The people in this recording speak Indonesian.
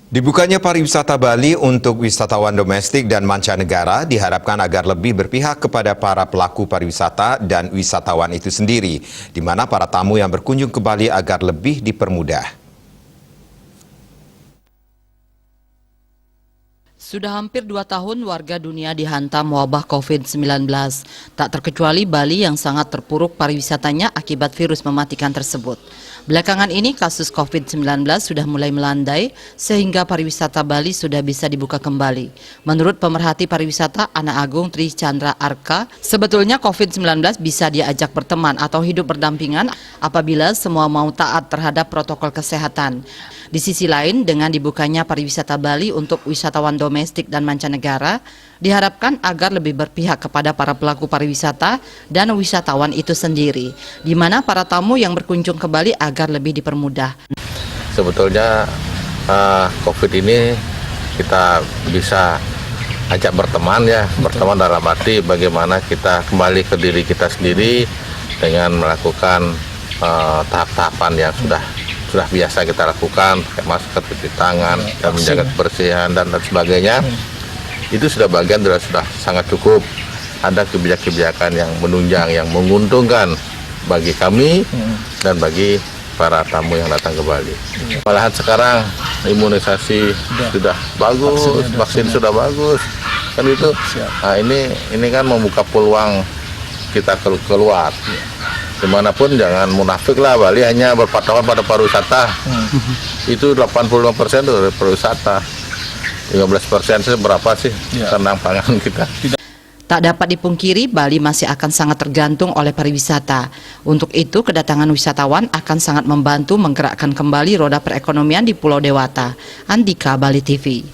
Dibukanya pariwisata Bali untuk wisatawan domestik dan mancanegara diharapkan agar lebih berpihak kepada para pelaku pariwisata dan wisatawan itu sendiri, di mana para tamu yang berkunjung ke Bali agar lebih dipermudah. Sudah hampir 2 tahun warga dunia dihantam wabah COVID-19. Tak terkecuali Bali yang sangat terpuruk pariwisatanya akibat virus mematikan tersebut. Belakangan ini kasus COVID-19 sudah mulai melandai sehingga pariwisata Bali sudah bisa dibuka kembali. Menurut pemerhati pariwisata Anak Agung Tri Chandra Arka, sebetulnya COVID-19 bisa diajak berteman atau hidup berdampingan apabila semua mau taat terhadap protokol kesehatan. Di sisi lain, dengan dibukanya pariwisata Bali untuk wisatawan domestik dan mancanegara, diharapkan agar lebih berpihak kepada para pelaku pariwisata dan wisatawan itu sendiri, di mana para tamu yang berkunjung ke Bali agar lebih dipermudah. Sebetulnya COVID ini kita bisa ajak berteman ya, berteman dalam arti bagaimana kita kembali ke diri kita sendiri dengan melakukan tahap-tahapan yang sudah biasa kita lakukan, pakai masker, cuci tangan, dan menjaga kebersihan dan sebagainya. Itu sudah bagian sudah sangat cukup. Ada kebijakan-kebijakan yang menunjang, yang menguntungkan bagi kami dan bagi para tamu yang datang ke Bali. Malahan sekarang imunisasi sudah bagus, vaksin sudah bagus, kan itu. Nah, ini kan membuka peluang kita keluar. Dimanapun jangan munafik lah, Bali hanya berpatokan pada pariwisata. Itu 85% dari pariwisata. 15% itu berapa sih tentang pangan kita? Tak dapat dipungkiri, Bali masih akan sangat tergantung oleh pariwisata. Untuk itu, kedatangan wisatawan akan sangat membantu menggerakkan kembali roda perekonomian di Pulau Dewata. Andika, Bali TV.